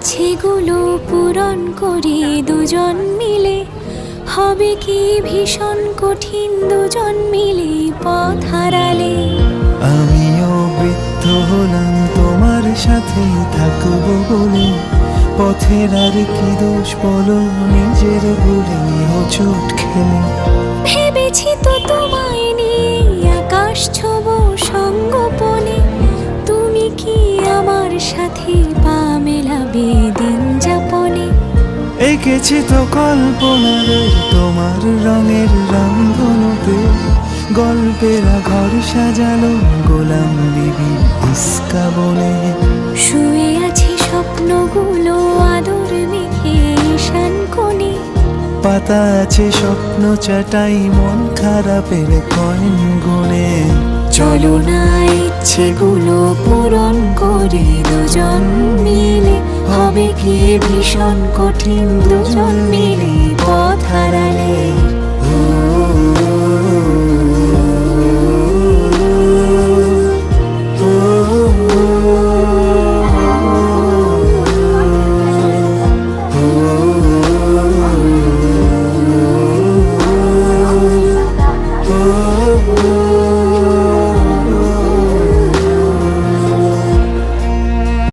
ইচ্ছেগুলো পূরণ করি দুজন মিলে, হবে কি ভীষণ কঠিন দুজন মিলে পথ হারালে। আমিও বৃদ্ধ হলাম তোমার সাথে থাকবো বলে, পথের আর কি দোষ বলো, নিজের ভুলে হোঁচট খেলে। ভেবেছি তো তোমায় নিয়ে আকাশ ছোবো সঙ্গোপনে, তুমি কি আমার সাথে পা মেলাবে দিন যাপনে। এঁকেছি তো কল্পনার তোমার রঙের রামধনুতে, গল্পেরা ঘর সাজালো গোলাম বিবির ইস্কা বলে। শুয়ে আছে স্বপ্নগুলো আদর মেখে ঈশান কোণে, পাতা আছে স্বপ্ন চাটাই মন খারাপের কয়েন গুনে। চলো না ইচ্ছেগুলো পূরণ করি দুজন মিলে, হবে কি ভীষণ কঠিন দুজন মিলে পথ হারালে।